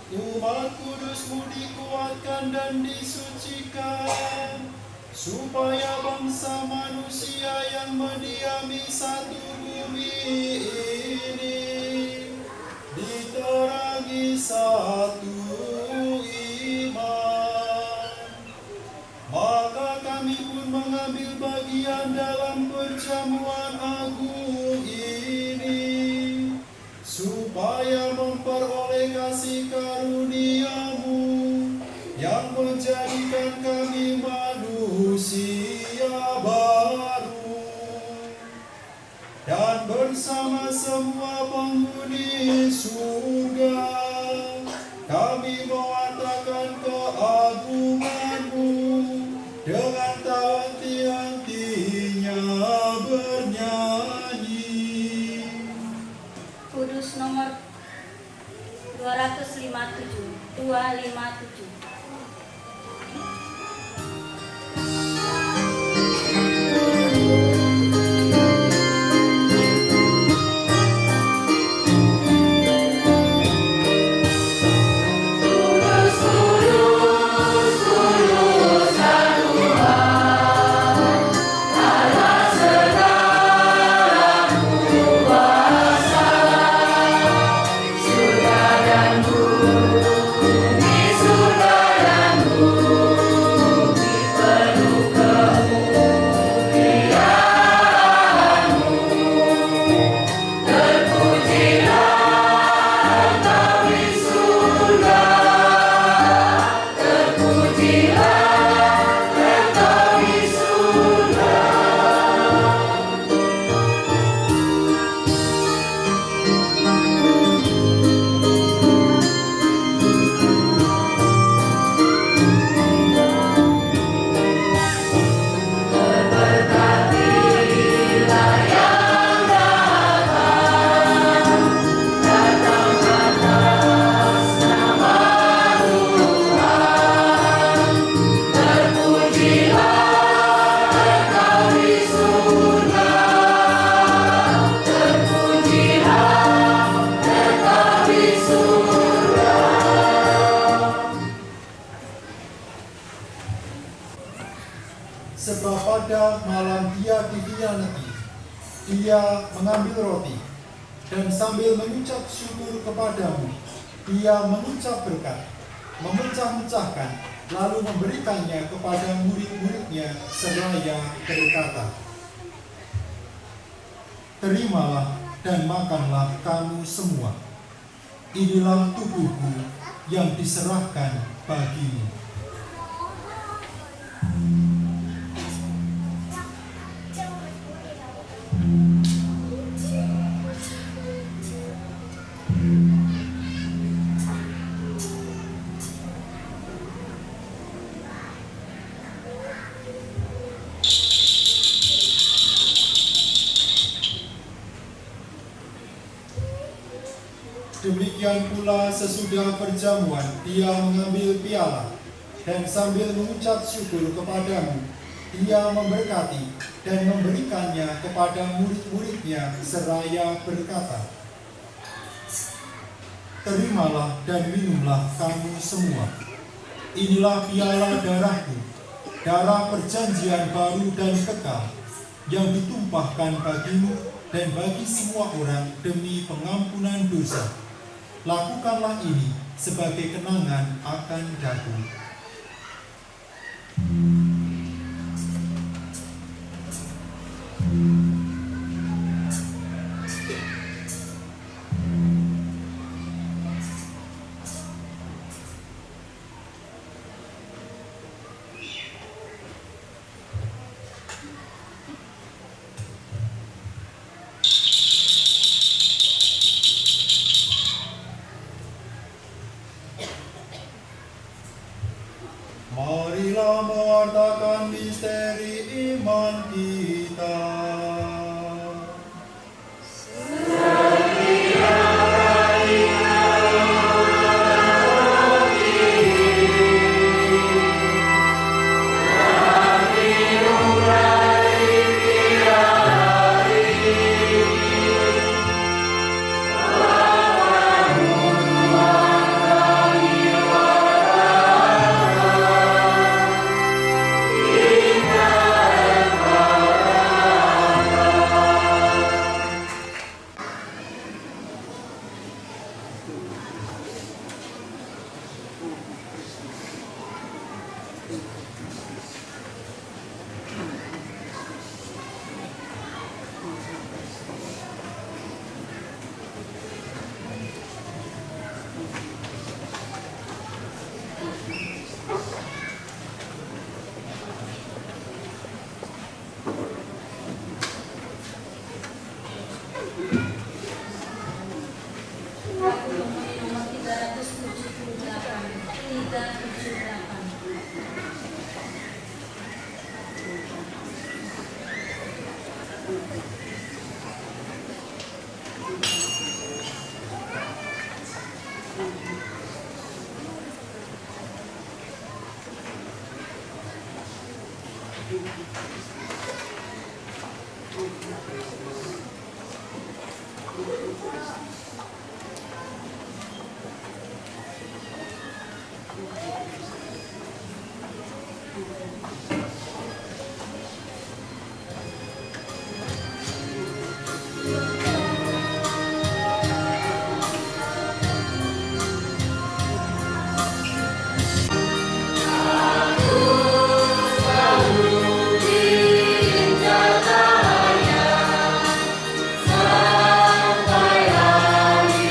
Umat kudus-Mu dikuatkan dan disucikan, supaya bangsa manusia yang mendiami satu bumi ini diterangi satu iman. Maka kami pun mengambil bagian dalam perjamuan agung ini, supaya memperoleh kasih karunia-Mu yang menjadikan kami manusia baru, dan bersama semua penghuni surga kami mewartakan keagungan-Mu dengan henti-hentinya bernyanyi. Kudus nomor 257. Sebab pada malam Dia dikhianati, Ia mengambil roti, dan sambil mengucap syukur kepadamu, Ia mengucap berkat, memecah-mecahkan, lalu memberikannya kepada murid-muridnya seraya berkata, "Terimalah dan makanlah kamu semua. Inilah tubuhku yang diserahkan bagimu." Demikian pula sesudah perjamuan, Dia mengambil piala, dan sambil mengucap syukur kepadamu, Ia memberkati dan memberikannya kepada murid-muridnya seraya berkata, "Terimalah dan minumlah kamu semua. Inilah piala darahku, darah perjanjian baru dan kekal, yang ditumpahkan bagimu dan bagi semua orang demi pengampunan dosa. Lakukanlah ini sebagai kenangan akan daku." Marilah mewartakan misteri iman kita. Sampai hari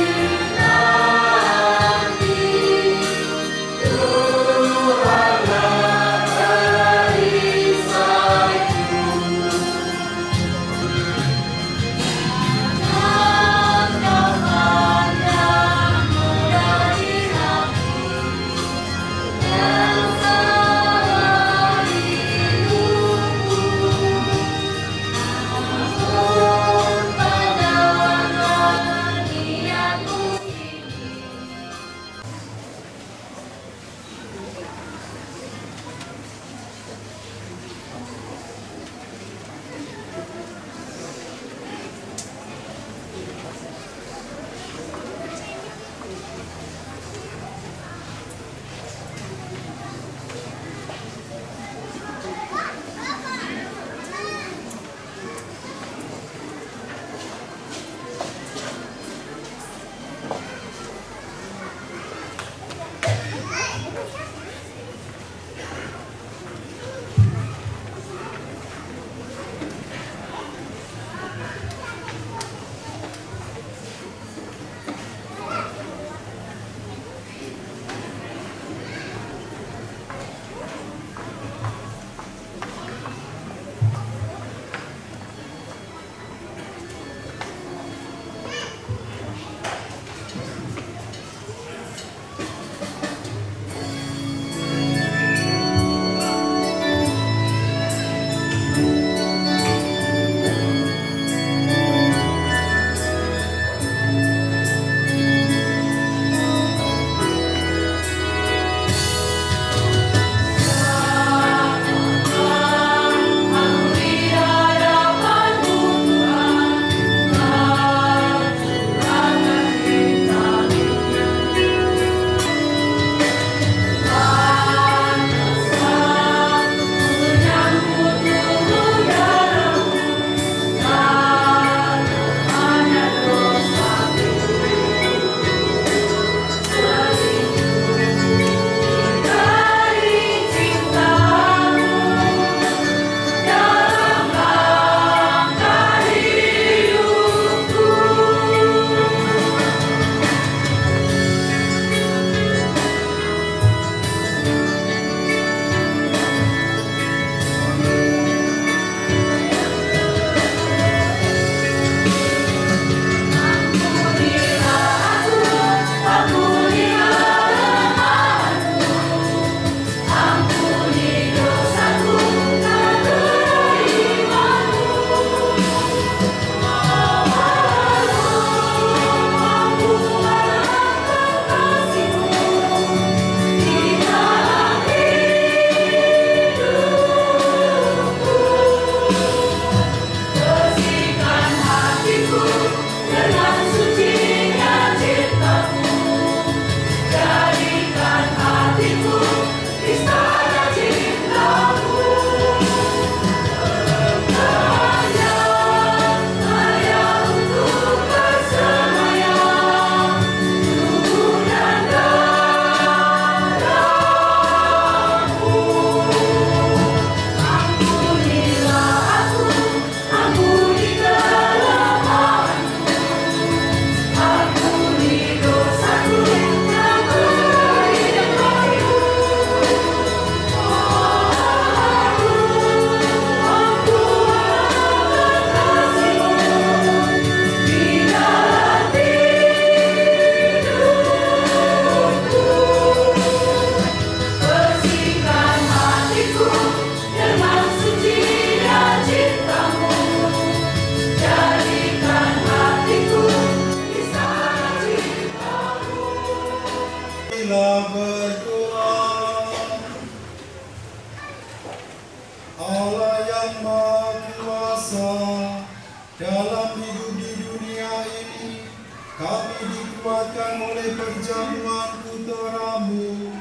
kami dikuatkan oleh perjamuan putra-Mu.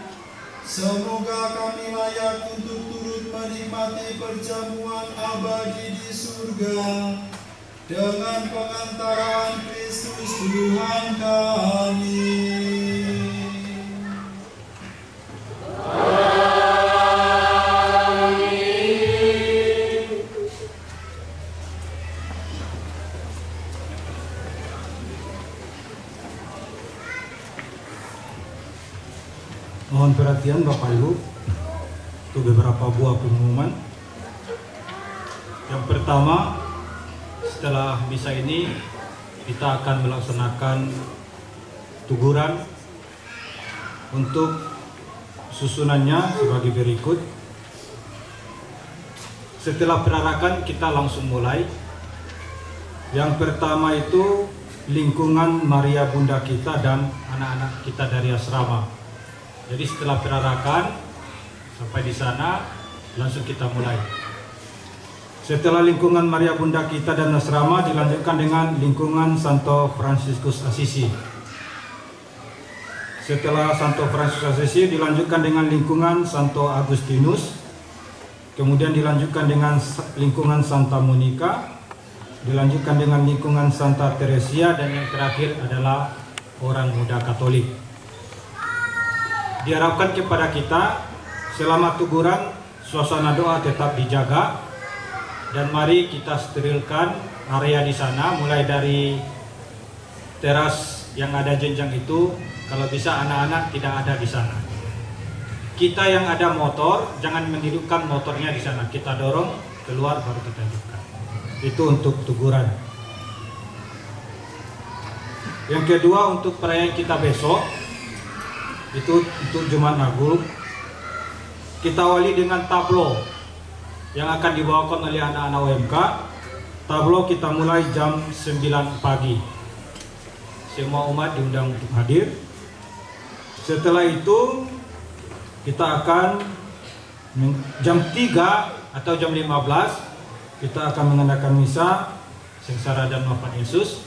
Semoga kami layak untuk turut menikmati perjamuan abadi di surga dengan pengantaran Kristus Tuhan kami. Mohon perhatian Bapak Ibu untuk beberapa buah pengumuman. Yang pertama, setelah misa ini kita akan melaksanakan tuguran. Untuk susunannya sebagai berikut. Setelah perarakan kita langsung mulai. Yang pertama itu lingkungan Maria Bunda kita dan anak-anak kita dari asrama. Jadi setelah perarakan sampai di sana langsung kita mulai. Setelah lingkungan Maria Bunda kita dan asrama dilanjutkan dengan lingkungan Santo Fransiskus Assisi. Setelah Santo Fransiskus Assisi dilanjutkan dengan lingkungan Santo Agustinus. Kemudian dilanjutkan dengan lingkungan Santa Monica. Dilanjutkan dengan lingkungan Santa Teresia, dan yang terakhir adalah orang muda Katolik. Diharapkan kepada kita selama tuguran suasana doa tetap dijaga, dan mari kita sterilkan area di sana mulai dari teras yang ada jenjang itu, kalau bisa anak-anak tidak ada di sana. Kita yang ada motor jangan menghidupkan motornya di sana, kita dorong keluar baru kita hidupkan. Itu untuk tuguran. Yang kedua untuk perayaan kita besok, itu untuk Jumat Agung, kita awali dengan tablo yang akan dibawakan oleh anak-anak UMK. Tablo kita mulai jam 9 pagi. Semua umat diundang untuk hadir. Setelah itu kita akan jam 3 atau jam 15 kita akan mengadakan misa Sengsara dan Wafat Yesus.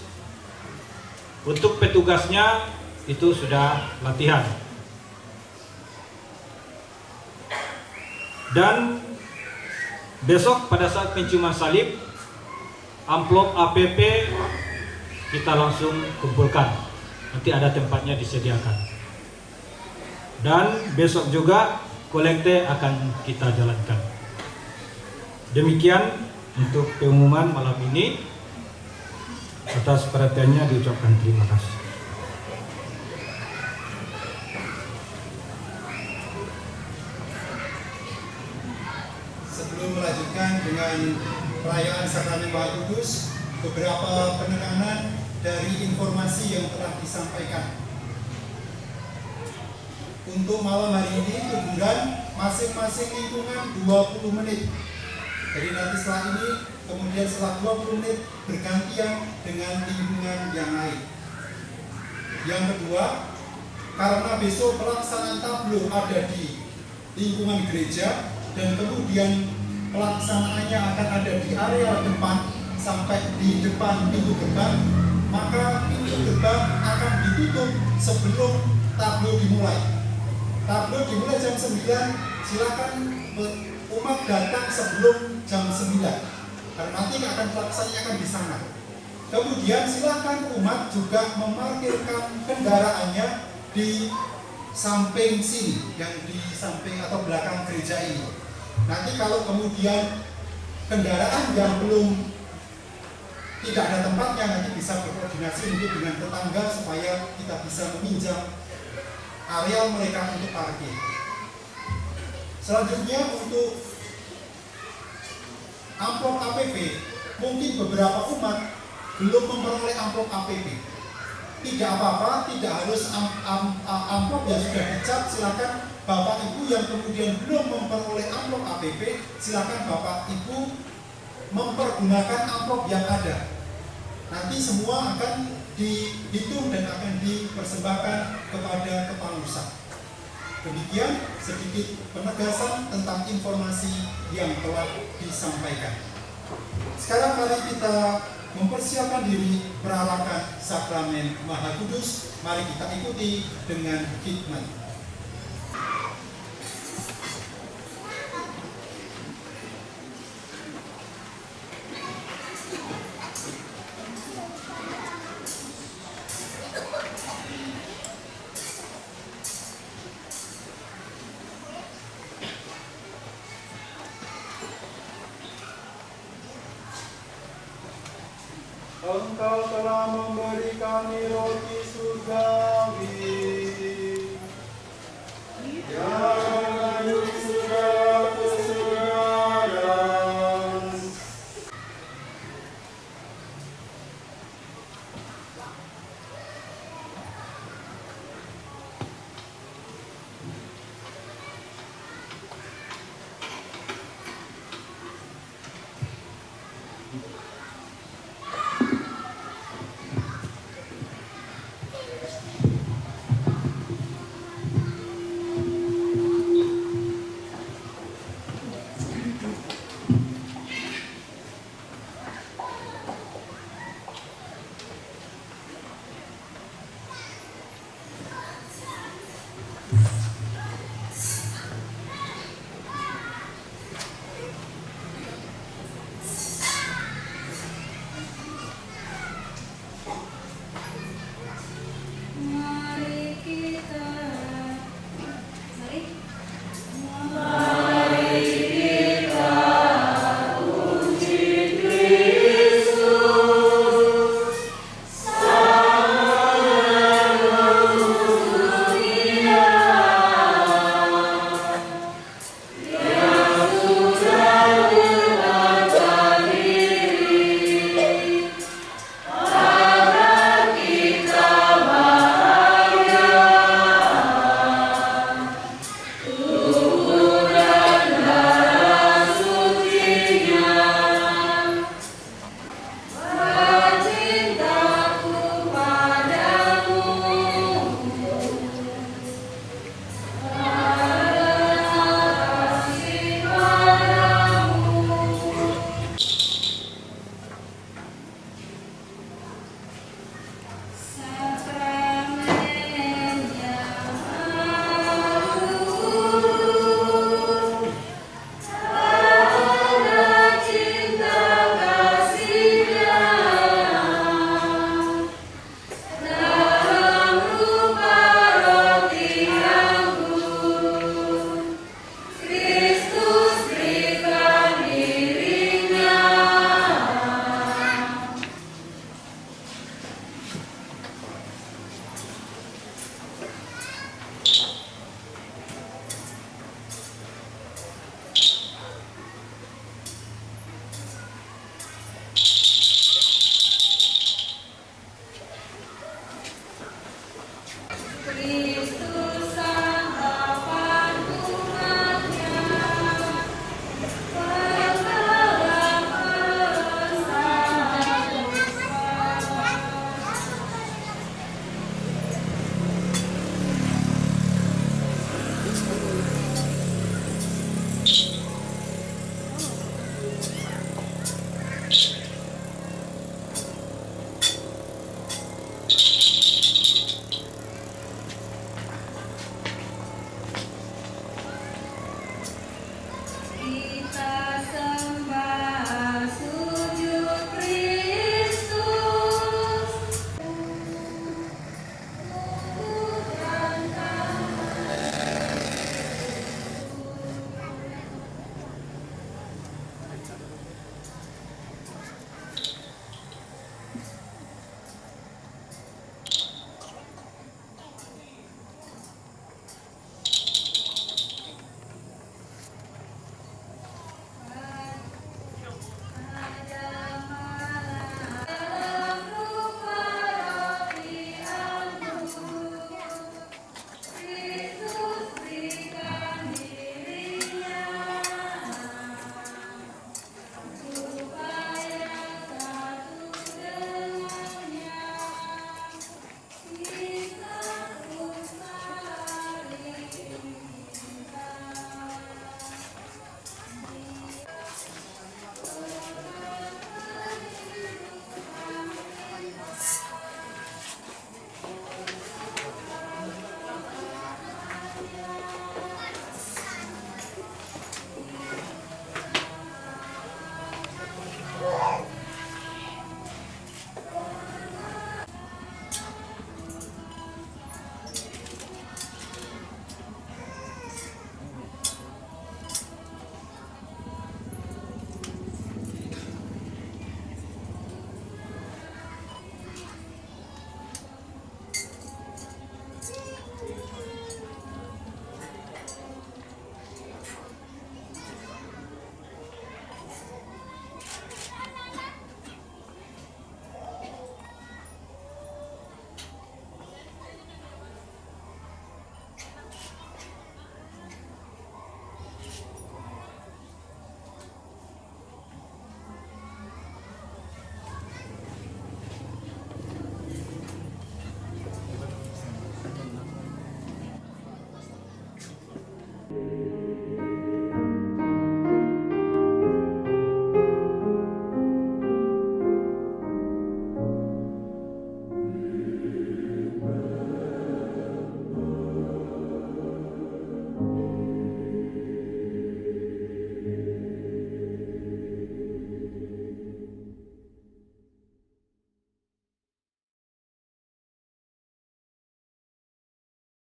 Untuk petugasnya itu sudah latihan. Dan besok pada saat penciuman salib, amplop APP kita langsung kumpulkan. Nanti ada tempatnya disediakan. Dan besok juga kolekte akan kita jalankan. Demikian untuk pengumuman malam ini. Atas perhatiannya diucapkan terima kasih. Sebelum melanjutkan dengan perayaan Sakramen Maha Kudus, beberapa penekanan dari informasi yang telah disampaikan. Untuk malam hari ini tuguran masing-masing lingkungan 20 menit. Jadi nanti setelah ini, kemudian setelah 20 menit bergantian dengan lingkungan yang lain. Yang kedua, karena besok pelaksanaan tablo ada di lingkungan gereja dan kemudian pelaksanaannya akan ada di area depan sampai di depan pintu gerbang, maka pintu gerbang akan ditutup sebelum tablo dimulai. Tablo dimulai jam 9, silakan umat datang sebelum jam 9 karena nanti akan pelaksananya akan di sana. Kemudian silakan umat juga memarkirkan kendaraannya di samping sini, yang di samping atau belakang gereja ini. Nanti kalau kemudian kendaraan yang belum tidak ada tempatnya, nanti bisa berkoordinasi mungkin dengan tetangga supaya kita bisa meminjam areal mereka untuk parkir. Selanjutnya untuk amplop APP, mungkin beberapa umat belum memperoleh amplop APP. Tidak apa-apa, tidak harus amplop yang sudah dicap. Silakan Bapak Ibu yang kemudian belum memperoleh amplop APP, silakan Bapak Ibu mempergunakan amplop yang ada. Nanti semua akan dihitung dan akan dipersembahkan kepada Kepala Pusat. Demikian sedikit penegasan tentang informasi yang telah disampaikan. Sekarang mari kita mempersiapkan diri peralakan sakramen Maha Kudus. Mari kita ikuti dengan hikmat. Engkau telah memberi kami roti surgawi yang mengandung segala kesudahan. Mari kita Kristus